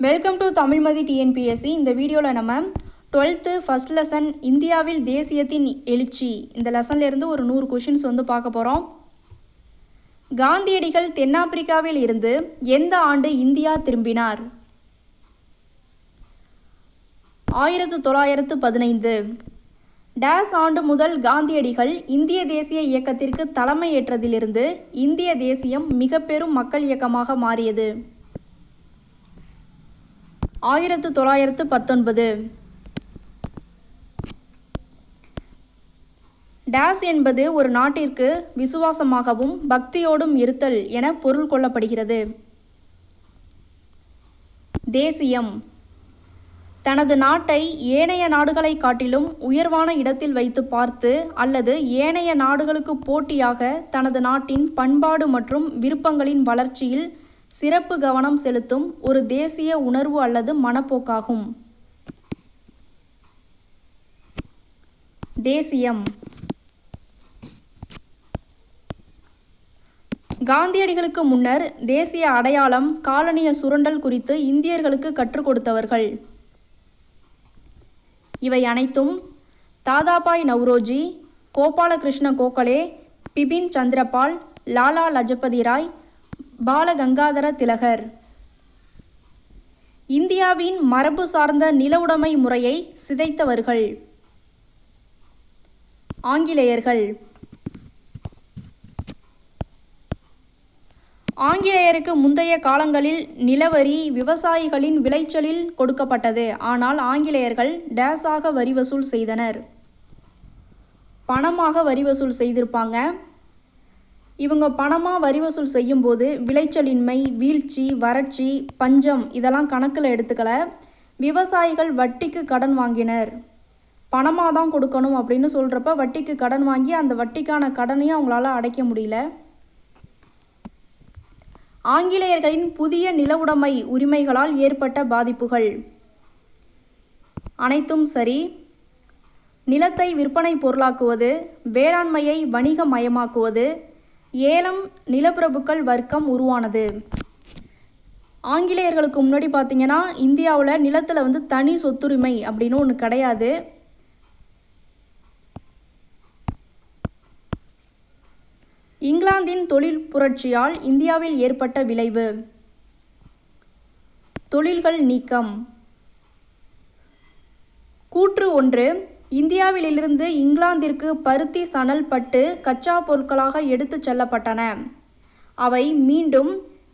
Welcome to Tamilmathi TNPSC. இந்த வீடியோவில் நம்ம 12th ஃபர்ஸ்ட் லெசன் இந்தியாவில் தேசியத்தின் எழுச்சி இந்த லெசன்லேருந்து ஒரு 100 கொஷின்ஸ் பார்க்க போகிறோம். காந்தியடிகள் தென்னாப்பிரிக்காவில் இருந்து எந்த ஆண்டு இந்தியா திரும்பினார்? 1915. டேஸ் ஆண்டு முதல் காந்தியடிகள் இந்திய தேசிய இயக்கத்திற்கு தலைமை ஏற்றதிலிருந்து இந்திய தேசியம் மிக பெரும் மக்கள் இயக்கமாக மாறியது. 1919. டேஸ் என்பது ஒரு நாட்டிற்கு விசுவாசமாகவும் பக்தியோடும் இருத்தல் என பொருள் கொள்ளப்படுகிறது. தேசியம் தனது நாட்டை ஏனைய நாடுகளை காட்டிலும் உயர்வான இடத்தில் வைத்து பார்த்து அல்லது ஏனைய நாடுகளுக்கு போட்டியாக தனது நாட்டின் பண்பாடு மற்றும் விருப்பங்களின் வளர்ச்சியில் சிறப்பு கவனம் செலுத்தும் ஒரு தேசிய உணர்வு அல்லது மனப்போக்காகும். தேசியம் காந்தியடிகளுக்கு முன்னர் தேசிய அடையாளம் காலனிய சுரண்டல் குறித்து இந்தியர்களுக்கு கற்றுக் கொடுத்தவர்கள். இவை அனைத்தும் தாதாபாய் நவ்ரோஜி, கோபாலகிருஷ்ண கோகலே, பிபின் சந்திரபால், லாலா லஜபதி ராய், பாலகங்காதர திலகர். இந்தியாவின் மரபு சார்ந்த நில உடைமை முறையை சிதைத்தவர்கள். ஆங்கிலேயர்கள். ஆங்கிலேயருக்கு முந்தைய காலங்களில் நிலவரி விவசாயிகளின் விளைச்சலில் கொடுக்கப்பட்டது. ஆனால் ஆங்கிலேயர்கள் டேஸாக வரி வசூல் செய்தனர். பணமாக வரி வசூல் செய்திருப்பாங்க. இவங்க பணமாக வரி வசூல் செய்யும்போது விளைச்சலின்மை, வீழ்ச்சி, வறட்சி, பஞ்சம் இதெல்லாம் கணக்கில் எடுத்துக்கல. விவசாயிகள் வட்டிக்கு கடன் வாங்கினர். பணமாக தான் கொடுக்கணும் அப்படின்னு சொல்கிறப்ப வட்டிக்கு கடன் வாங்கி அந்த வட்டிக்கான கடனையும் அவங்களால அடைக்க முடியல. ஆங்கிலேயர்களின் புதிய நில உடைமை உரிமைகளால் ஏற்பட்ட பாதிப்புகள் அனைத்தும் சரி. நிலத்தை விற்பனை பொருளாக்குவது, வேளாண்மையை வணிகமயமாக்குவது, ஏலம், நிலப்பிரபுக்கள் வர்க்கம் உருவானது. ஆங்கிலேயர்களுக்கு முன்னாடி பார்த்தீங்கன்னா இந்தியாவில் நிலத்தில் தனி சொத்துரிமை அப்படின்னு ஒன்று கிடையாது. இங்கிலாந்தின் தொழில் புரட்சியால் இந்தியாவில் ஏற்பட்ட விளைவு. தொழில்கள் நீக்கம். கூற்று 1. இந்தியாவிலிருந்து இங்கிலாந்திற்கு பருத்தி, சணல், பட்டு கச்சா பொருட்களாக எடுத்துச் செல்லப்பட்டன. அவை மீண்டும்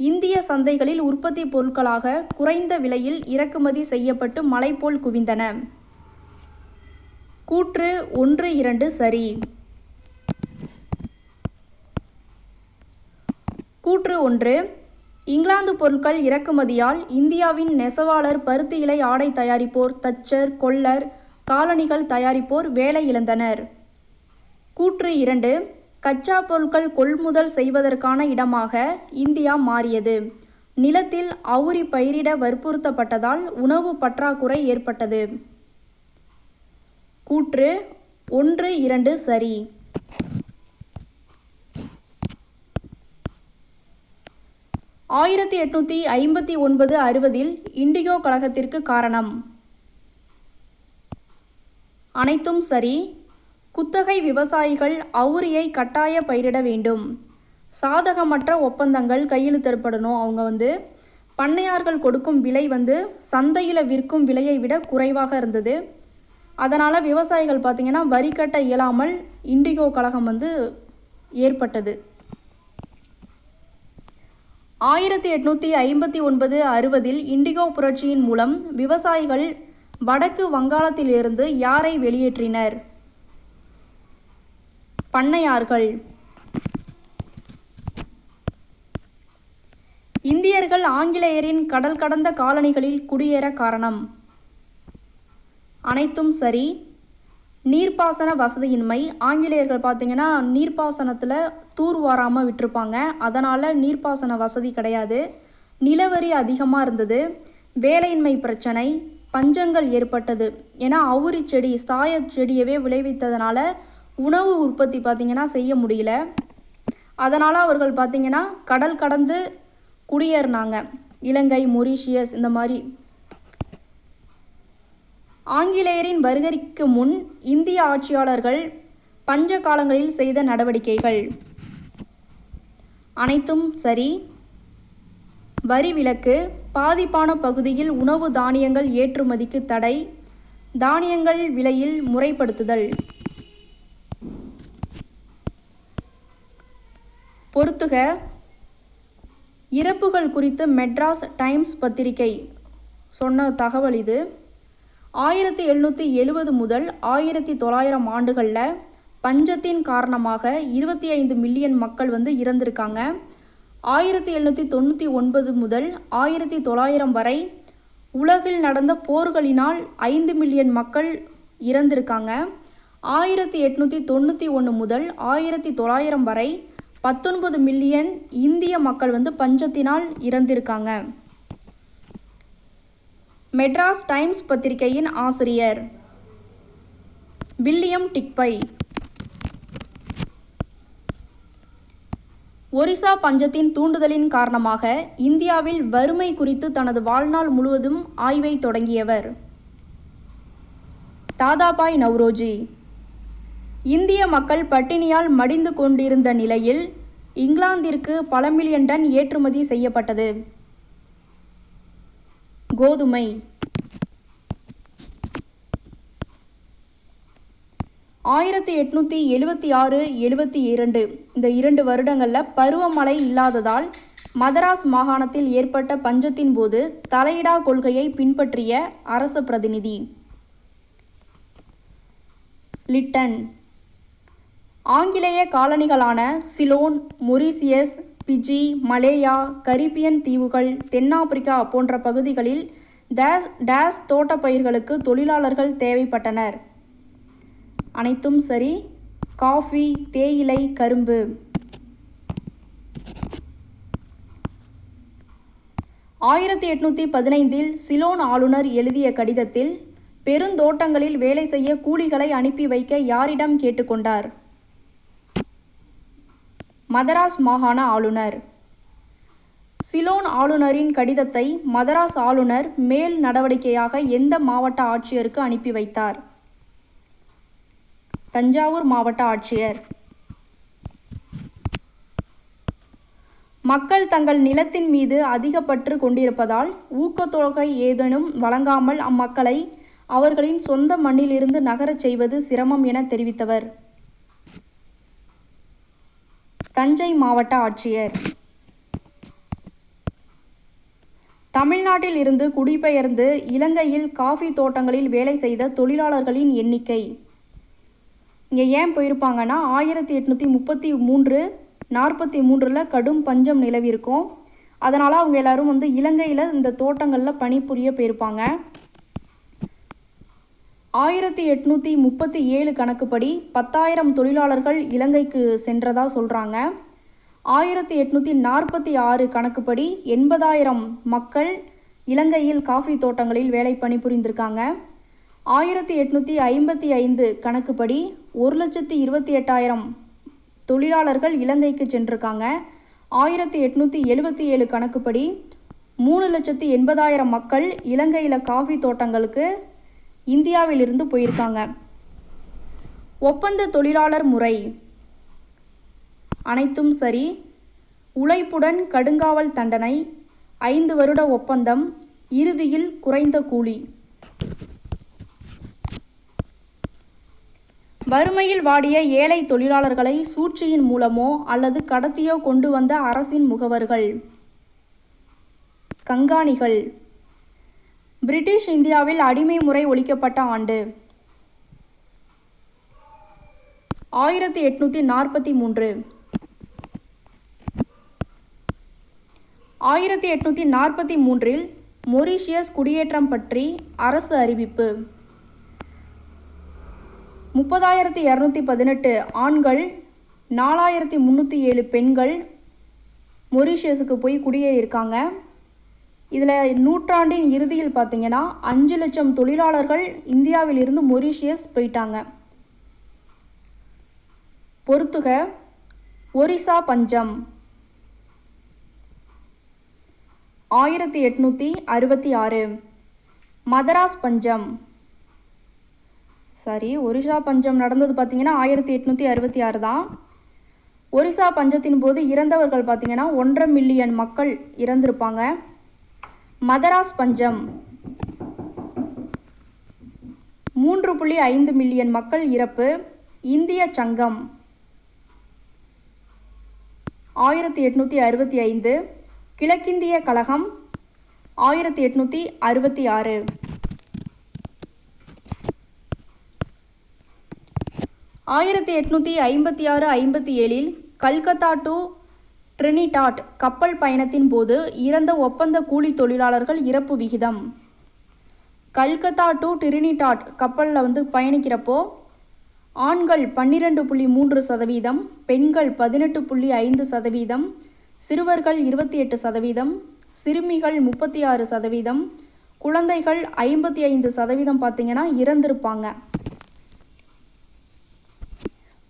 இந்திய சந்தைகளில் உற்பத்தி பொருட்களாக குறைந்த விலையில் இறக்குமதி செய்யப்பட்டு மலை போல் குவிந்தன. கூற்று 1, 2 சரி. கூற்று 1. இங்கிலாந்து பொருட்கள் இறக்குமதியால் இந்தியாவின் நெசவாளர், பருத்தி இலை ஆடை தயாரிப்போர், தச்சர், கொல்லர், காலணிகள் தயாரிப்போர் வேலை இழந்தனர். கூற்று 2. கச்சா பொருட்கள் கொள்முதல் செய்வதற்கான இடமாக இந்தியா மாறியது. நிலத்தில் அவுரி பயிரிட வற்புறுத்தப்பட்டதால் உணவு பற்றாக்குறை ஏற்பட்டது. கூற்று 1, 2 சரி. ஆயிரத்தி 1859-60 இண்டிகோ கழகத்திற்கு காரணம் அனைத்தும் சரி. குத்தகை விவசாயிகள் அவுரியை கட்டாய பயிரிட வேண்டும். சாதகமற்ற ஒப்பந்தங்கள் கையெழுத்திடப்படணும். அவங்க பண்ணையார்கள் கொடுக்கும் விலை சந்தையில் விற்கும் விலையை விட குறைவாக இருந்தது. அதனால் விவசாயிகள் பார்த்திங்கன்னா வரி கட்ட இயலாமல் இண்டிகோ கழகம் ஏற்பட்டது. 1859-60 இண்டிகோ புரட்சியின் மூலம் விவசாயிகள் வடக்கு வங்காளத்திலிருந்து யாரை வெளியேற்றினர்? பண்ணையார்கள். இந்தியர்கள் ஆங்கிலேயரின் கடல் கடந்த காலனிகளில் குடியேற காரணம் அனைத்தும் சரி. நீர்ப்பாசன வசதியின்மை. ஆங்கிலேயர்கள் பார்த்திங்கன்னா நீர்ப்பாசனத்தில் தூர் வாராமல் விட்டுருப்பாங்க. அதனால் நீர்ப்பாசன வசதி கிடையாது. நிலவரி அதிகமாக இருந்தது. வேலையின்மை பிரச்சனை, பஞ்சங்கள் ஏற்பட்டது. ஏன்னா அவுரி செடி, சாய செடியவே விளைவித்ததுனால உணவு உற்பத்தி பார்த்திங்கன்னா செய்ய முடியல. அதனால் அவர்கள் பார்த்திங்கன்னா கடல் கடந்து குடியேறினாங்க. இலங்கை, மொரீஷியஸ் இந்த மாதிரி. ஆங்கிலேயரின் வருகைக்கு முன் இந்திய ஆட்சியாளர்கள் பஞ்ச காலங்களில் செய்த நடவடிக்கைகள் அனைத்தும் சரி. வரி விலக்கு, பாதிப்பான பகுதியில் உணவு தானியங்கள் ஏற்றுமதிக்கு தடை, தானியங்கள் விலையில் முறைப்படுத்துதல். பொறுத்துக. இறப்புகள் குறித்து மெட்ராஸ் டைம்ஸ் பத்திரிகை சொன்ன தகவல் இது. 1770 முதல் 1900 ஆண்டுகளில் பஞ்சத்தின் காரணமாக 25 மில்லியன் மக்கள் இறந்திருக்காங்க. 1799 முதல் 1900 வரை உலகில் நடந்த போர்களினால் 5 மில்லியன் மக்கள் இறந்திருக்காங்க. 1891 முதல் 1900 வரை 19 மில்லியன் இந்திய மக்கள் பஞ்சத்தினால் இறந்திருக்காங்க. மெட்ராஸ் டைம்ஸ் பத்திரிகையின் ஆசிரியர் வில்லியம் டிக்பை. ஒரிசா பஞ்சத்தின் தூண்டுதலின் காரணமாக இந்தியாவில் வறுமை குறித்து தனது வாழ்நாள் முழுவதும் ஆய்வை தொடங்கியவர் தாதாபாய் நவ்ரோஜி. இந்திய மக்கள் பட்டினியால் மடிந்து கொண்டிருந்த நிலையில் இங்கிலாந்திற்கு பல மில்லியன் டன் ஏற்றுமதி செய்யப்பட்டது. கோதுமை. 1876-72 இந்த 2 வருடங்களில் பருவமழை இல்லாததால் மதராஸ் மாகாணத்தில் ஏற்பட்ட பஞ்சத்தின் போது தலையிடா கொள்கையை பின்பற்றிய அரச பிரதிநிதி லிட்டன். ஆங்கிலேய காலனிகளான Ceylon, Mauritius, Fiji, Malaya, Caribbean தீவுகள், தென்னாப்பிரிக்கா போன்ற பகுதிகளில் டேஸ் தோட்டப்பயிர்களுக்கு தொழிலாளர்கள் தேவைப்பட்டனர். அனைத்தும் சரி. காஃபி, தேயிலை, கரும்பு. 1815 சிலோன் ஆளுநர் எழுதிய கடிதத்தில் பெருந்தோட்டங்களில் வேலை செய்ய கூலிகளை அனுப்பி வைக்க யாரிடம் கேட்டுக்கொண்டார்? மதராஸ் மாகாண ஆளுநர். சிலோன் ஆளுநரின் கடிதத்தை மதராஸ் ஆளுநர் மேல் நடவடிக்கையாக எந்த மாவட்ட ஆட்சியருக்கு அனுப்பி வைத்தார்? தஞ்சாவூர் மாவட்ட ஆட்சியர். மக்கள் தங்கள் நிலத்தின் மீது அதிக பற்று கொண்டிருப்பதால் ஊக்கத்தொகை ஏதேனும் வழங்காமல் அம்மக்களை அவர்களின் சொந்த மண்ணிலிருந்து நகரச் செய்வது சிரமம் என தெரிவித்தவர் தஞ்சை மாவட்ட ஆட்சியர். தமிழ்நாட்டில் இருந்து குடிபெயர்ந்து இலங்கையில் காஃபி தோட்டங்களில் வேலை செய்த தொழிலாளர்களின் எண்ணிக்கை. இங்கே ஏன் போயிருப்பாங்கன்னா 1833-43 கடும் பஞ்சம் நிலவிருக்கும். அதனால் அவங்க எல்லாரும் இலங்கையில் இந்த தோட்டங்களில் பணிபுரிய போயிருப்பாங்க. 1837 கணக்குப்படி 10,000 தொழிலாளர்கள் இலங்கைக்கு சென்றதா சொல்கிறாங்க. 1846 கணக்குப்படி 80,000 மக்கள் இலங்கையில் காஃபி தோட்டங்களில் வேலை பணிபுரிந்திருக்காங்க. 1855 கணக்குப்படி 1,28,000 தொழிலாளர்கள் இலங்கைக்கு சென்றிருக்காங்க. 1877 கணக்குப்படி 3,80,000 மக்கள் இலங்கையில் காஃபி தோட்டங்களுக்கு இந்தியாவிலிருந்து போயிருக்காங்க. ஒப்பந்த தொழிலாளர் முறை. அனைத்தும் சரி. உழைப்புடன் கடுங்காவல் தண்டனை, 5 வருட ஒப்பந்தம், இறுதியில் குறைந்த கூலி. வறுமையில் வாடிய ஏழை தொழிலாளர்களை சூழ்ச்சியின் மூலமோ அல்லது கடத்தியோ கொண்டு வந்த அரசின் முகவர்கள் கங்காணிகள். பிரிட்டிஷ் இந்தியாவில் அடிமை முறை ஒழிக்கப்பட்ட ஆண்டு 1843. 1843 மொரீஷியஸ் குடியேற்றம் பற்றி அரசு அறிவிப்பு. 30,218 ஆண்கள், 4,307 பெண்கள் மொரீஷியஸுக்கு போய் குடியேறியிருக்காங்க. இதில் நூற்றாண்டின் இறுதியில் பார்த்திங்கன்னா 5 லட்சம் தொழிலாளர்கள் இந்தியாவிலிருந்து மொரீஷியஸ் போயிட்டாங்க. பொறுத்துக. ஒரிசா பஞ்சம் 1866. மதராஸ் பஞ்சம் ஒரிசா பஞ்சம் நடந்தது பார்த்திங்கன்னா 1866 தான். ஒரிசா பஞ்சத்தின் போது இறந்தவர்கள் பார்த்திங்கன்னா 1.5 மில்லியன் மக்கள் இறந்திருப்பாங்க. மதராஸ் பஞ்சம் 3.5 மில்லியன் மக்கள் இறப்பு. இந்திய சங்கம் 1865. கிழக்கிந்திய கழகம் 1866. 1856-57 கல்கத்தா டு ட்ரினிடாட் கப்பல் பயணத்தின் போது இறந்த ஒப்பந்த கூலி தொழிலாளர்கள் இறப்பு விகிதம். கல்கத்தா டு ட்ரினிடாட் கப்பலில் பயணிக்கிறப்போ ஆண்கள் 12.3%, பெண்கள் 18.5%, சிறுவர்கள் 28%, சிறுமிகள் 36%, குழந்தைகள் 55% பார்த்திங்கன்னா இறந்திருப்பாங்க.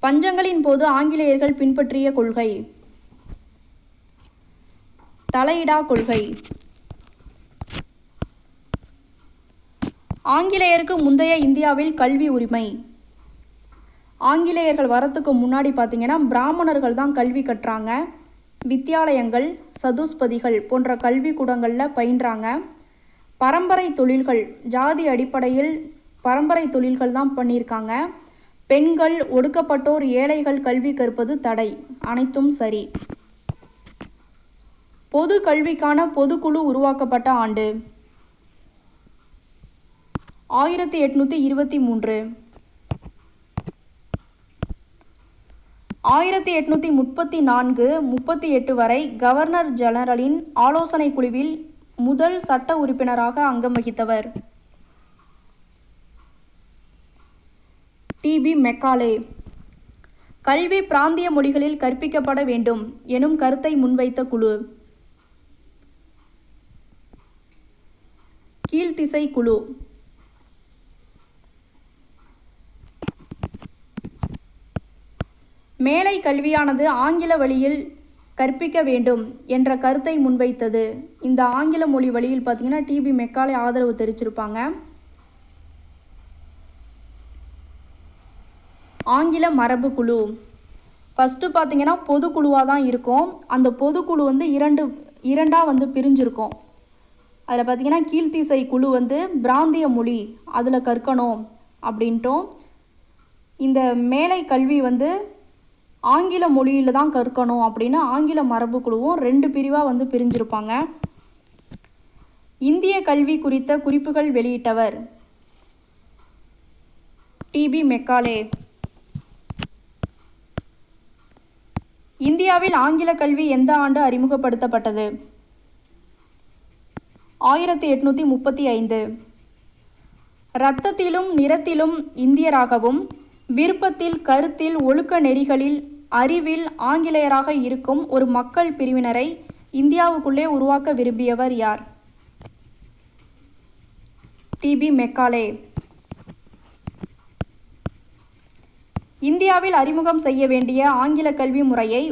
பஞ்சங்களின் போது ஆங்கிலேயர்கள் பின்பற்றிய கொள்கை. தலையிடா கொள்கை. ஆங்கிலேயருக்கு முந்தைய இந்தியாவில் கல்வி உரிமை. ஆங்கிலேயர்கள் வரத்துக்கு முன்னாடி பார்த்திங்கன்னா பிராமணர்கள் தான் கல்வி கட்டுறாங்க. வித்தியாலயங்கள், சதுஸ்பதிகள் போன்ற கல்விக்கூடங்களில் பயின்றாங்க. பரம்பரை தொழில்கள், ஜாதி அடிப்படையில் பரம்பரை தொழில்கள் தான் பண்ணியிருக்காங்க. பெண்கள், ஒடுக்கப்பட்டோர், ஏழைகள் கல்வி கற்பது தடை. அனைத்தும் சரி. பொது கல்விக்கான பொதுக்குழு உருவாக்கப்பட்ட ஆண்டு 1823. 1834-38 வரை கவர்னர் ஜெனரலின் ஆலோசனை குழுவில் முதல் சட்ட உறுப்பினராக அங்கம் வகித்தவர் டிபி மெக்காலே. கல்வி பிராந்திய மொழிகளில் கற்பிக்கப்பட வேண்டும் எனும் கருத்தை முன்வைத்த குழு கீழ்த்திசை குழு. மேலை கல்வியானது ஆங்கில வழியில் கற்பிக்க வேண்டும் என்ற கருத்தை முன்வைத்தது. இந்த ஆங்கில மொழி வழியில் பார்த்திங்கன்னா டிபி மெக்காலே ஆதரவு தெரிவிச்சிருப்பாங்க. ஆங்கில மரபு குழு ஃபஸ்ட்டு பார்த்திங்கன்னா பொதுக்குழுவாக தான் இருக்கும். அந்த பொதுக்குழு இரண்டாக பிரிஞ்சிருக்கும். அதில் பார்த்திங்கன்னா கீழ்த்திசை குழு பிராந்திய மொழி அதில் கற்கணும் அப்படின்ட்டும், இந்த மேலை கல்வி ஆங்கில மொழியில் தான் கற்கணும் அப்படின்னு ஆங்கில மரபு குழுவும் 2 பிரிவாக பிரிஞ்சிருப்பாங்க. இந்திய கல்வி குறித்த குறிப்புகள் வெளியிட்டவர் டிபி மெக்காலே. இந்தியாவில் ஆங்கில கல்வி எந்த ஆண்டு அறிமுகப்படுத்தப்பட்டது? 1835. இரத்தத்திலும் நிறத்திலும் இந்தியராகவும், விருப்பத்தில், கருத்தில், ஒழுக்க நெறிகளில், அறிவில் ஆங்கிலேயராக இருக்கும் ஒரு மக்கள் பிரிவினரை இந்தியாவுக்குள்ளே உருவாக்க விரும்பியவர் யார்? DP Macaulay. இந்தியாவில் அறிமுகம் செய்ய வேண்டிய ஆங்கில கல்வி முறையை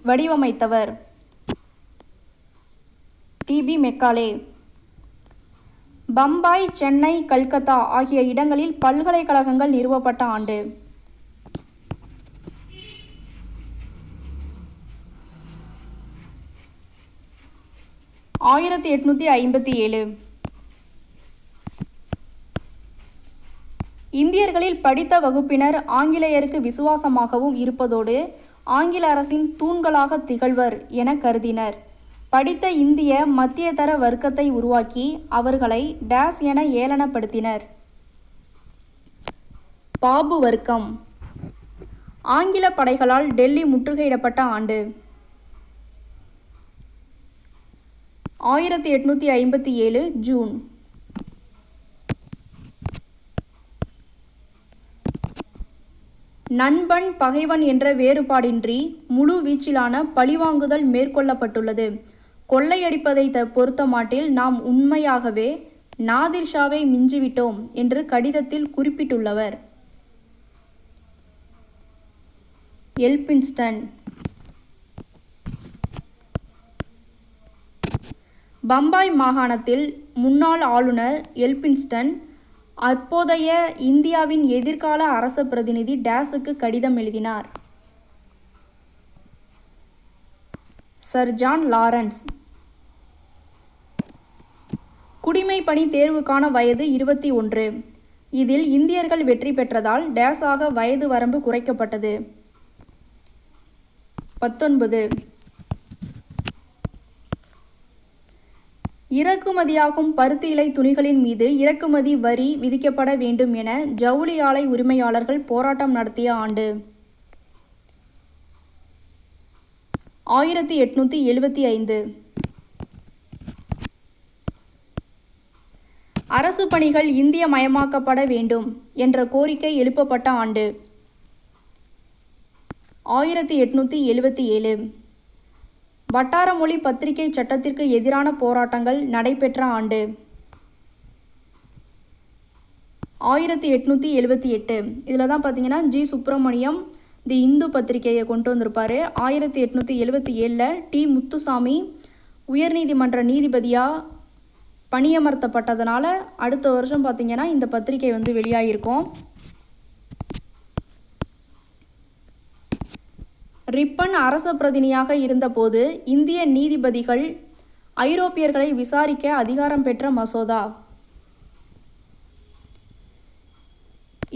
வடிவமைத்தவர் டிபி மெக்காலே. பம்பாய், சென்னை, கல்கத்தா ஆகிய இடங்களில் பல்கலைக்கழகங்கள் நிறுவப்பட்ட ஆண்டு 1857. இந்தியர்களில் படித்த வகுப்பினர் ஆங்கிலேயருக்கு விசுவாசமாகவும் இருப்பதோடு ஆங்கில அரசின் தூண்களாக திகழ்வர் என கருதினர். படித்த இந்திய மத்தியதர வர்க்கத்தை உருவாக்கி அவர்களை டேஸ் என ஏளனப்படுத்தினர். பாபு வர்க்கம். ஆங்கில படைகளால் டெல்லி முற்றுகையிடப்பட்ட ஆண்டு 1857 ஜூன். நண்பன் பகைவன் என்ற வேறுபாடின்றி முழு வீச்சிலான பழிவாங்குதல் மேற்கொள்ளப்பட்டுள்ளது. கொள்ளையடிப்பதை பொறுத்தமாட்டில் நாம் உண்மையாகவே நாதிர்ஷாவை மிஞ்சிவிட்டோம் என்று கடிதத்தில் குறிப்பிட்டுள்ளவர் எல்பின்ஸ்டன். பம்பாய் மாகாணத்தில் முன்னாள் ஆளுநர் எல்பின்ஸ்டன் அப்போதைய இந்தியாவின் எதிர்கால அரச பிரதிநிதி டேஸுக்கு கடிதம் எழுதினார். Sir John Lawrence. குடிமைப்பணி தேர்வுக்கான வயது 21. இதில் இந்தியர்கள் வெற்றி பெற்றதால் டேஸாக வயது வரம்பு குறைக்கப்பட்டது. 19. இறக்குமதியாகும் பருத்தி இலை துணிகளின் மீது இறக்குமதி வரி விதிக்கப்பட வேண்டும் என ஜவுளி ஆலை உரிமையாளர்கள் போராட்டம் நடத்திய ஆண்டு 1875. அரசு பணிகள் இந்திய மயமாக்கப்பட வேண்டும் என்ற கோரிக்கை எழுப்பப்பட்ட ஆண்டு 1877. வட்டார மொழி பத்திரிகை சட்டத்திற்கு எதிரான போராட்டங்கள் நடைபெற்ற ஆண்டு 1878. இதில் தான் பார்த்தீங்கன்னா ஜி சுப்பிரமணியம் தி இந்து பத்திரிகையை கொண்டு வந்திருப்பார். 1877 டி முத்துசாமி உயர்நீதிமன்ற நீதிபதியாக பணியமர்த்தப்பட்டதுனால அடுத்த வருஷம் பார்த்திங்கன்னா இந்த பத்திரிகை வந்து வெளியாகிருக்கும். ரிப்பன் அரச பிரதிநிதியாக இருந்தபோது இந்திய நீதிபதிகள் ஐரோப்பியர்களை விசாரிக்க அதிகாரம் பெற்ற மசோதா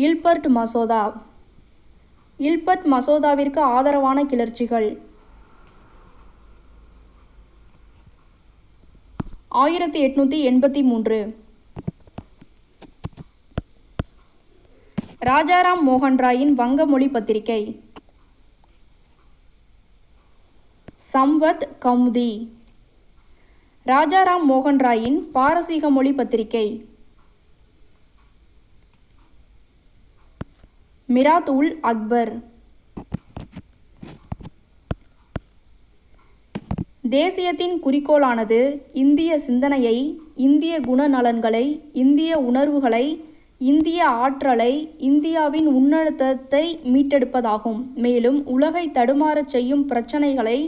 இல்பர்ட் மசோதா. இல்பர்ட் மசோதாவிற்கு ஆதரவான கிளர்ச்சிகள் 1883. ராஜாராம் மோகன் ராயின் வங்க மொழி பத்திரிகை சம்வத் கௌமுதி. ராஜாராம் மோகன் ராயின் பாரசீக மொழி பத்திரிகை மிராத் உல் அக்பர். தேசியத்தின் குறிக்கோளானது இந்திய சிந்தனையை, இந்திய குணநலன்களை, இந்திய உணர்வுகளை, இந்திய ஆற்றலை, இந்தியாவின் உன்னதத்தை மீட்டெடுப்பதாகும். மேலும் உலகை தடுமாறச் செய்யும் பிரச்சனைகளை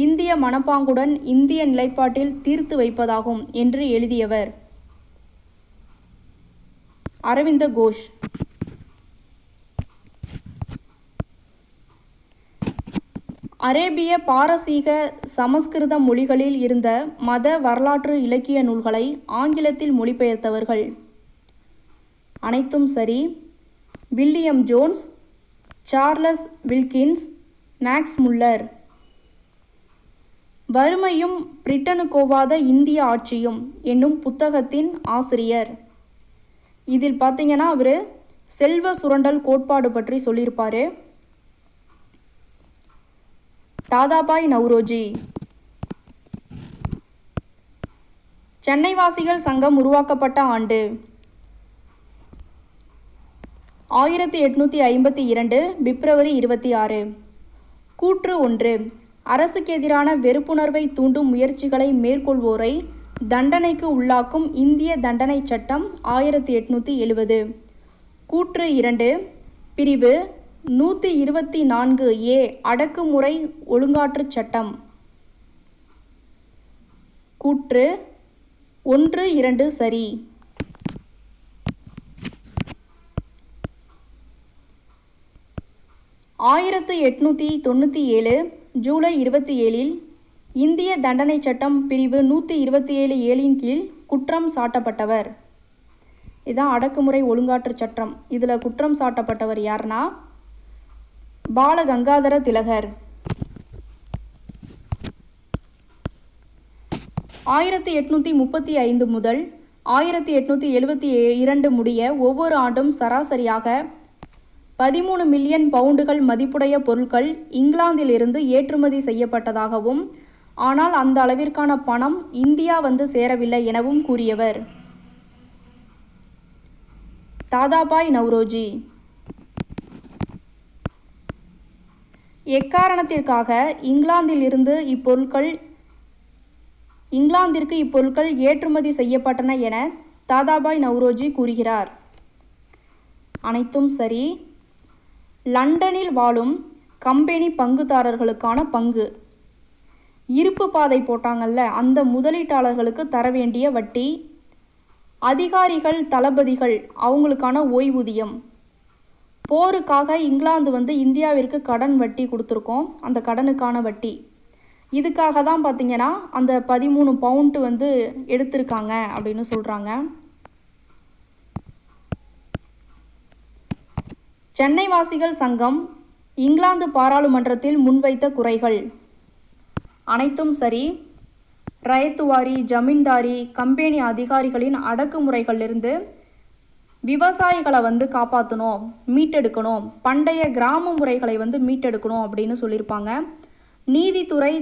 இந்திய மனப்பாங்குடன் இந்திய நிலைப்பாட்டில் தீர்த்து வைப்பதாகும் என்று எழுதியவர் அரவிந்த கோஷ். அரேபிய, பாரசீக, சமஸ்கிருத மொழிகளில் இருந்த மத வரலாற்று இலக்கிய நூல்களை ஆங்கிலத்தில் மொழிபெயர்த்தவர்கள் அனைத்தும் சரி. William Jones, Charles Wilkins, maths Muller. வறுமையும் பிரிட்டனுக்கோவாத இந்திய ஆட்சியும் என்னும் புத்தகத்தின் ஆசிரியர். இதில் பார்த்தீங்கன்னா அவர் செல்வ சுரண்டல் கோட்பாடு பற்றி சொல்லியிருப்பார். தாதாபாய் நவ்ரோஜி. சென்னைவாசிகள் சங்கம் உருவாக்கப்பட்ட ஆண்டு 1852 பிப்ரவரி 26. கூற்று 1. அரசுக்கு எதிரான வெறுப்புணர்வை தூண்டும் முயற்சிகளை மேற்கொள்வோரை தண்டனைக்கு உள்ளாக்கும் இந்திய தண்டனை சட்டம் 1870. கூற்று 2. பிரிவு 124A அடக்குமுறை ஒழுங்காற்றுச் சட்டம். கூற்று 1, 2 சரி. ஆயிரத்து 897 ஜூலை 27 இந்திய தண்டனை சட்டம் பிரிவு 127(7) கீழ் குற்றம் சாட்டப்பட்டவர். இதுதான் அடக்குமுறை ஒழுங்காற்று சட்டம். இதில் குற்றம் சாட்டப்பட்டவர் யாருன்னா பாலகங்காதர திலகர். 1835 முதல் 1872 முடிய ஒவ்வொரு ஆண்டும் சராசரியாக 13 மில்லியன் பவுண்டுகள் மதிப்புடைய பொருட்கள் இங்கிலாந்திலிருந்து ஏற்றுமதி செய்யப்பட்டதாகவும், ஆனால் அந்த அளவிற்கான பணம் இந்தியா வந்து சேரவில்லை எனவும் கூறியவர் தாதாபாய் நவ்ரோஜி. எக்காரணத்திற்காக இங்கிலாந்திற்கு இப்பொருட்கள் ஏற்றுமதி செய்யப்பட்டன என தாதாபாய் நவ்ரோஜி கூறுகிறார். அனைத்தும் சரி. லண்டனில் வாழும் கம்பெனி பங்குதாரர்களுக்கான பங்கு இருப்பு பாதை போட்டாங்கல்ல அந்த முதலீட்டாளர்களுக்கு தர வேண்டிய வட்டி, அதிகாரிகள் தளபதிகள் அவங்களுக்கான ஓய்வூதியம், போருக்காக இங்கிலாந்து இந்தியாவிற்கு கடன் வட்டி கொடுத்துருக்கோம், அந்த கடனுக்கான வட்டி, இதுக்காக தான் பார்த்திங்கன்னா அந்த 13 பவுண்டு எடுத்திருக்காங்க அப்படின்னு சொல்கிறாங்க. சென்னை வாசிகள் சங்கம் இங்கிலாந்து பாராளுமன்றத்தில் முன்வைத்த குறைகள் அனைத்தும் சரி. ரயத்துவாரி, ஜமீன்தாரி, கம்பெனி அதிகாரிகளின் அடக்குமுறைகளிலிருந்து விவசாயிகளை காப்பாற்றணும், மீட்டெடுக்கணும், பண்டைய கிராம முறைகளை மீட்டெடுக்கணும் அப்படின்னு சொல்லியிருப்பாங்க. நீதித்துறை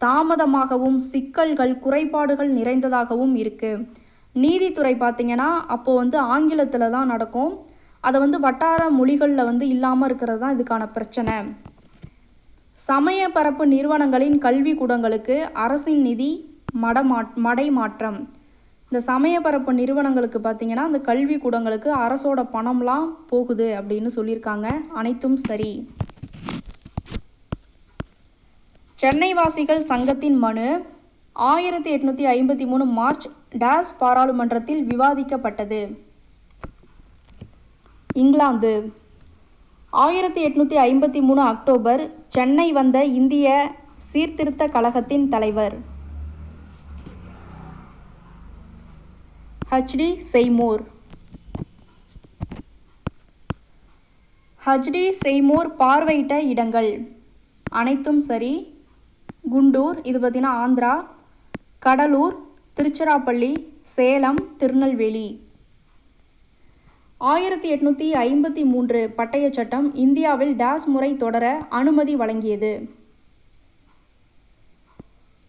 தாமதமாகவும் சிக்கல்கள் குறைபாடுகள் நிறைந்ததாகவும் இருக்குது. நீதித்துறை பார்த்திங்கன்னா அப்போது ஆங்கிலத்தில் தான் நடக்கும். அதை வட்டார மொழிகளில் இல்லாமல் இருக்கிறது தான் இதுக்கான பிரச்சனை. சமயப்பரப்பு நிறுவனங்களின் கல்வி கூடங்களுக்கு அரசின் நிதி மடைமாற்றம். இந்த சமயப்பரப்பு நிறுவனங்களுக்கு பார்த்திங்கன்னா அந்த கல்வி கூடங்களுக்கு அரசோட பணம்லாம் போகுது அப்படின்னு சொல்லியிருக்காங்க. அனைத்தும் சரி. சென்னை வாசிகள் சங்கத்தின் மனு 1853 மார்ச் டாஸ் பாராளுமன்றத்தில் விவாதிக்கப்பட்டது. இங்கிலாந்து 1853 அக்டோபர் சென்னை வந்த இந்திய சீர்திருத்த கழகத்தின் தலைவர் ஹச்டி செய்மூர். ஹச்டி செய்மூர் பார்வையிட்ட இடங்கள் அனைத்தும் சரி. குண்டூர், இது பார்த்திங்கன்னா ஆந்திரா, கடலூர், திருச்சிராப்பள்ளி, சேலம், திருநெல்வேலி. 1853 பட்டய சட்டம் இந்தியாவில் டாஸ் முறை தொடர அனுமதி வழங்கியது.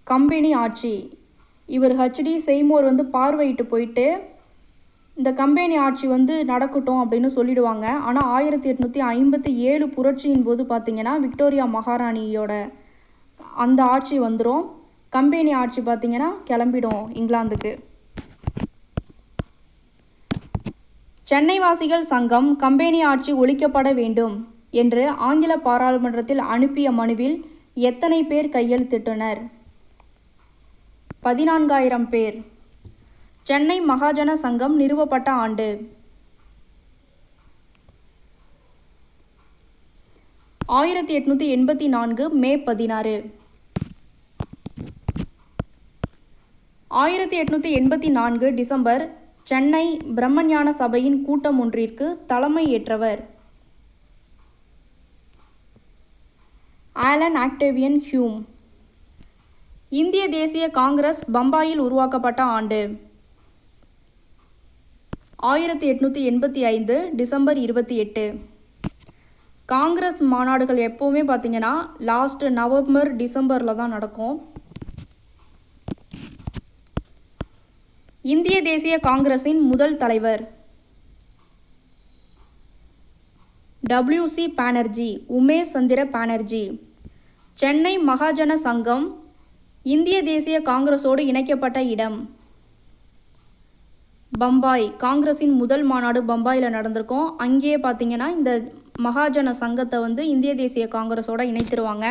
கம்பெனி ஆட்சி. இவர் ஹச்டி செய்மூர் பார்வையிட்டு போயிட்டு இந்த கம்பெனி ஆட்சி நடக்கட்டும் அப்படின்னு சொல்லிடுவாங்க. ஆனால் 1857 புரட்சியின் போது பார்த்திங்கன்னா விக்டோரியா மகாராணியோட அந்த ஆட்சி வந்துடும். கம்பெனி ஆட்சி பார்த்திங்கன்னா கிளம்பிடும் இங்கிலாந்துக்கு. சென்னை வாசிகள் சங்கம் கம்பெனி ஆட்சி ஒழிக்கப்பட வேண்டும் என்று ஆங்கில பாராளுமன்றத்தில் அனுப்பிய மனுவில் எத்தனை பேர் கையெழுத்திட்டனர்? 14,000 பேர். சென்னை மகாஜன சங்கம் நிறுவப்பட்ட ஆண்டு 1884 மே 16. 1884 டிசம்பர் சென்னை பிரம்மஞான சபையின் கூட்டம் ஒன்றிற்கு தலைமை ஏற்றவர் ஆலன் ஆக்டேவியன் ஹியூம். இந்திய தேசிய காங்கிரஸ் பம்பாயில் உருவாக்கப்பட்ட ஆண்டு 1885 டிசம்பர் 28. காங்கிரஸ் மாநாடுகள் எப்போவுமே பார்த்திங்கன்னா லாஸ்ட் நவம்பர் டிசம்பரில் தான் நடக்கும். இந்திய தேசிய காங்கிரஸின் முதல் தலைவர் WC பானர்ஜி, உமேஷ் சந்திர பானர்ஜி. சென்னை மகாஜன சங்கம் இந்திய தேசிய காங்கிரஸோடு இணைக்கப்பட்ட இடம் பம்பாய். காங்கிரஸின் முதல் மாநாடு பம்பாயில் நடந்திருக்கும். அங்கேயே பார்த்திங்கன்னா இந்த மகாஜன சங்கத்தை இந்திய தேசிய காங்கிரஸோட இணைத்திருவாங்க.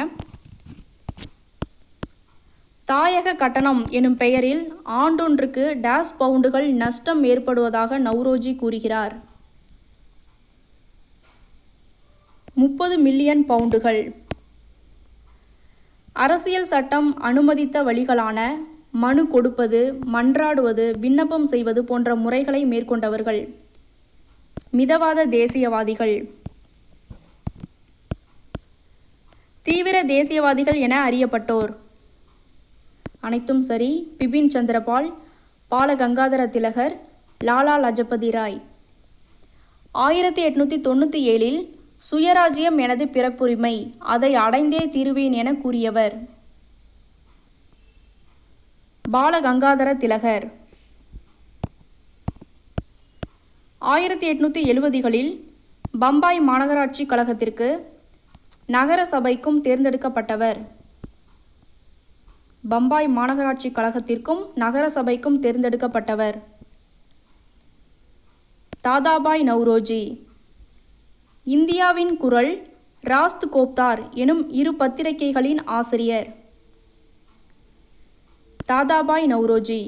தாயக கட்டணம் எனும் பெயரில் ஆண்டொன்றுக்கு டாஸ் பவுண்டுகள் நஷ்டம் ஏற்படுவதாக நவ்ரோஜி கூறுகிறார். 30 மில்லியன் பவுண்டுகள். அரசியல் சட்டம் அனுமதித்த வழிகளான மனு கொடுப்பது, மன்றாடுவது, விண்ணப்பம் செய்வது போன்ற முறைகளை மேற்கொண்டவர்கள் மிதவாத தேசியவாதிகள். தீவிர தேசியவாதிகள் என அறியப்பட்டோர் அனைத்தும் சரி. பிபின் சந்திரபால், பால கங்காதர திலகர், லாலா லஜபதி ராய். 1897 சுயராஜ்யம் எனது பிறப்புரிமை, அதை அடைந்தே தீருவேன் என கூறியவர் பால கங்காதர திலகர். 1870 பம்பாய் மாநகராட்சி கழகத்திற்கு நகர சபைக்கும் தேர்ந்தெடுக்கப்பட்டவர் பம்பாய் மாநகராட்சி கழகத்திற்கும் நகர சபைக்கும் தேர்ந்தெடுக்கப்பட்டவர் தாதாபாய் நவ்ரோஜி. இந்தியாவின் குரல், ராஸ்த் கோப்தார் எனும் 2 பத்திரிகைகளின் ஆசிரியர் தாதாபாய் நவ்ரோஜி.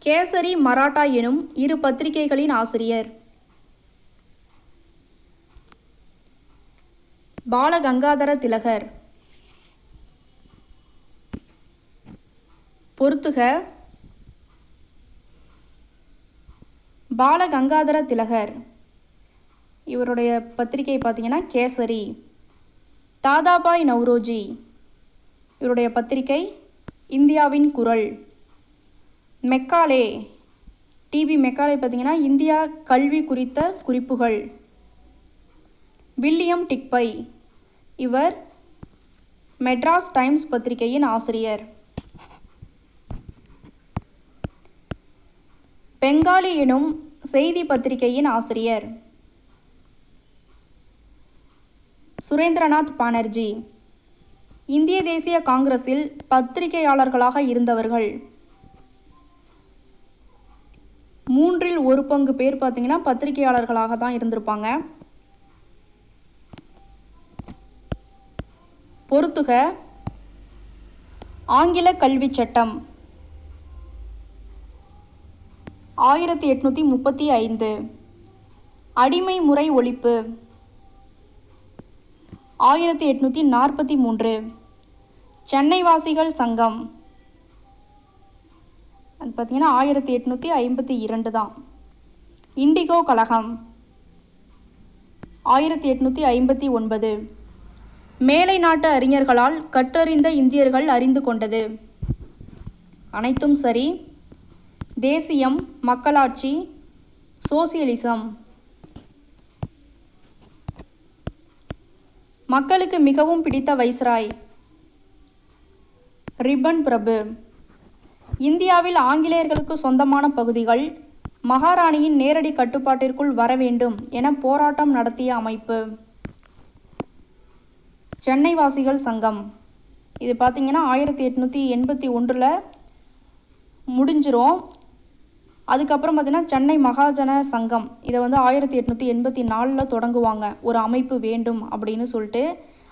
கேசரி, மராட்டா எனும் இரு பத்திரிகைகளின் ஆசிரியர். பாலகங்காதர திலகர். பொறுத்துக. பாலகங்காதர திலகர் இவருடைய பத்திரிகை பார்த்தீங்கன்னா கேசரி. தாதாபாய் நவ்ரோஜி இவருடைய பத்திரிகை இந்தியாவின் குரல். மெக்காலே, டிபி மெக்காலே பார்த்தீங்கன்னா இந்தியா கல்வி குறித்த குறிப்புகள். வில்லியம் டிக்பை இவர் மெட்ராஸ் டைம்ஸ் பத்திரிகையின் ஆசிரியர். பெங்காலி எனும் செய்தி பத்திரிகையின் ஆசிரியர். சுரேந்திரநாத் பானர்ஜி. இந்திய தேசிய காங்கிரஸில் பத்திரிகையாளர்களாக இருந்தவர்கள். 3/4 பேர் பார்த்தீங்கன்னா பத்திரிகையாளர்களாக தான் இருந்திருப்பாங்க. பொறுத்துக. ஆங்கில கல்வி சட்டம் 1835. அடிமை முறை ஒழிப்பு 1843. சென்னை வாசிகள் சங்கம் அது பார்த்தீங்கன்னா 1852 தான். இண்டிகோ கழகம் 1859. மேலை நாட்டு அறிஞர்களால் கற்றறிந்த இந்தியர்கள் அறிந்து கொண்டது. அனைத்தும் சரி. தேசியம், மக்களாட்சி, சோசியலிசம். மக்களுக்கு மிகவும் பிடித்த வைஸ்ராய் ரிப்பன் பிரபு. இந்தியாவில் ஆங்கிலேயர்களுக்கு சொந்தமான பகுதிகள் மகாராணியின் நேரடி கட்டுப்பாட்டிற்குள் வர வேண்டும் என போராட்டம் நடத்திய அமைப்பு. சென்னை வாசிகள் சங்கம். இது பார்த்தீங்கன்னா 1881 முடிஞ்சிரும். அதுக்கப்புறம் பார்த்தீங்கன்னா சென்னை மகாஜன சங்கம் இதை 1884 தொடங்குவாங்க. ஒரு அமைப்பு வேண்டும் அப்படின்னு சொல்லிட்டு.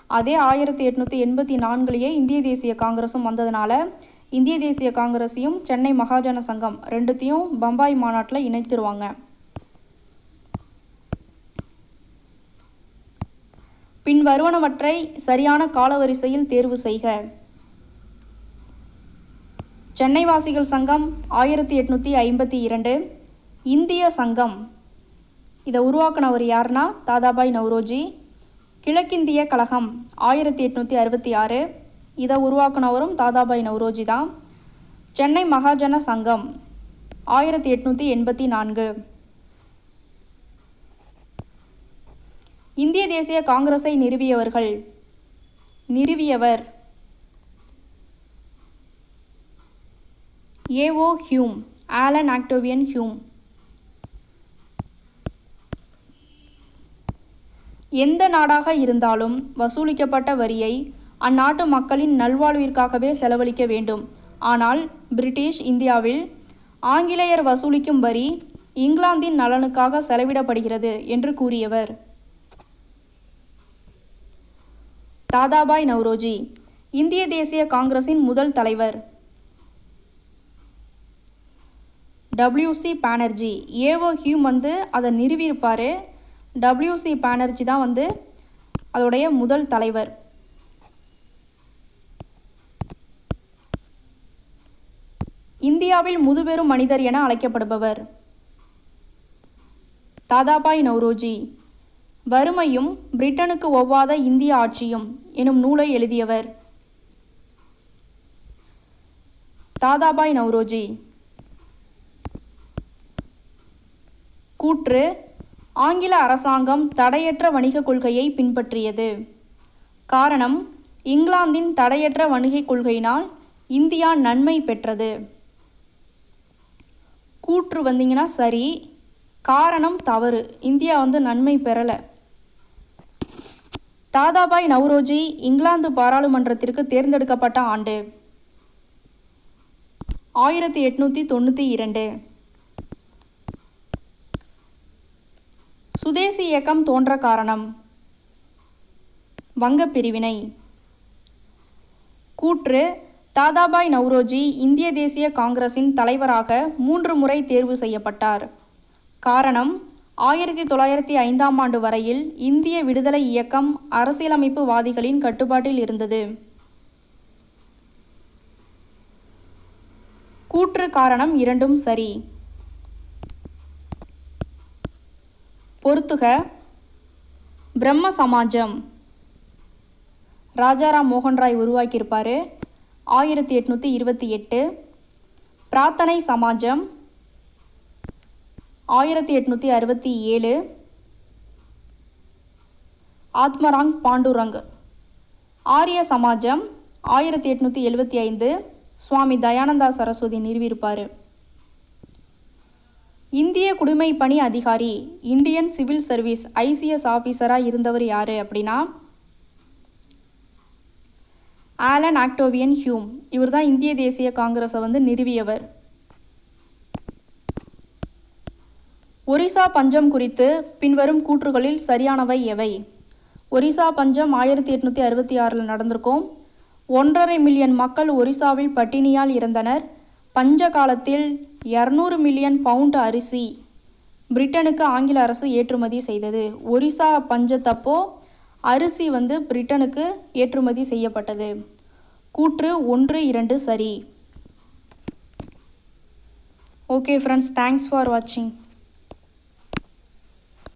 அதே 1884 இந்திய தேசிய காங்கிரஸும் வந்ததுனால இந்திய தேசிய காங்கிரஸையும் சென்னை மகாஜன சங்கம் ரெண்டுத்தையும் பம்பாய் மாநாட்டில் இணைத்துருவாங்க. பின் வருவனவற்றை சரியான காலவரிசையில் தேர்வு செய்க. சென்னை வாசிகள் சங்கம் 1852. இந்திய சங்கம் இதை உருவாக்குனவர் யாருன்னா தாதாபாய் நவ்ரோஜி. கிழக்கிந்திய கழகம் 1866. இதை உருவாக்குனவரும் தாதாபாய் நவ்ரோஜி தான். சென்னை மகாஜன சங்கம் 1884. இந்திய தேசிய காங்கிரஸை நிறுவியவர் A O Hume, Allan Octavian Hume. எந்த நாடாக இருந்தாலும் வசூலிக்கப்பட்ட வரியை அந்நாட்டு மக்களின் நல்வாழ்விற்காகவே செலவழிக்க வேண்டும். ஆனால் பிரிட்டிஷ் இந்தியாவில் ஆங்கிலேயர் வசூலிக்கும் வரி இங்கிலாந்தின் நலனுக்காக செலவிடப்படுகிறது என்று கூறியவர் தாதாபாய் நவ்ரோஜி. இந்திய தேசிய காங்கிரஸின் முதல் தலைவர் WC பானர்ஜி. ஏஓ ஹியூம் அதை நிறுவியிருப்பார். WC பானர்ஜி தான் அதோடைய முதல் தலைவர். இந்தியாவில் முதுபெரும் மனிதர் என அழைக்கப்படுபவர் தாதாபாய் நவ்ரோஜி. வறுமையும் பிரிட்டனுக்கு ஒவ்வாத இந்திய ஆட்சியும் எனும் நூலை எழுதியவர் தாதாபாய் நவ்ரோஜி. கூற்று: ஆங்கில அரசாங்கம் தடையற்ற வணிக கொள்கையை பின்பற்றியது. காரணம்: இங்கிலாந்தின் தடையற்ற வணிக கொள்கையினால் இந்தியா நன்மை பெற்றது. கூற்று வந்தீங்கன்னா சரி, காரணம் தவறு. இந்தியா நன்மை பெறலை. தாதாபாய் நவ்ரோஜி இங்கிலாந்து பாராளுமன்றத்திற்கு தேர்ந்தெடுக்கப்பட்ட ஆண்டு 1892. சுதேசி இயக்கம் தோன்ற காரணம்: வங்கப் பிரிவினை. கூற்று தாதாபாய் நவ்ரோஜி இந்திய தேசிய காங்கிரசின் தலைவராக 3 முறை தேர்வு செய்யப்பட்டார். காரணம் 1905ஆம் ஆண்டு வரையில் இந்திய விடுதலை இயக்கம் அரசியலமைப்புவாதிகளின் கட்டுப்பாட்டில் இருந்தது. கூற்று காரணம் இரண்டும் சரி. பொறுத்துக. பிரம்ம சமாஜம் ராஜாராம் மோகன் ராய் உருவாக்கியிருப்பார் 1828. பிரார்த்தனை சமாஜம் 1867. ஆத்மராங் பாண்டுரங். ஆரிய சமாஜம் 1875. சுவாமி தயானந்தா சரஸ்வதி நிறுவியிருப்பார். இந்திய குடிமைப்பணி அதிகாரி இந்தியன் சிவில் சர்வீஸ் ICS ஆஃபீஸராக இருந்தவர் யார் அப்படின்னா ஆலன் ஆக்டோவியன் ஹியூம். இவர் தான் இந்திய தேசிய காங்கிரஸை நிறுவியவர். ஒரிசா பஞ்சம் குறித்து பின்வரும் கூற்றுகளில் சரியானவை எவை? ஒரிசா பஞ்சம் 1866 நடந்திருக்கும். 1.5 மில்லியன் மக்கள் ஒரிசாவில் பட்டினியால் இறந்தனர். பஞ்ச காலத்தில் 200 மில்லியன் பவுண்ட் அரிசி பிரிட்டனுக்கு ஆங்கில அரசு ஏற்றுமதி செய்தது. ஒரிசா பஞ்சத்தப்போ அரிசி பிரிட்டனுக்கு ஏற்றுமதி செய்யப்பட்டது. கூற்று 1, 2 சரி. ஓகே ஃப்ரெண்ட்ஸ், தேங்க்ஸ் ஃபார் வாட்சிங்.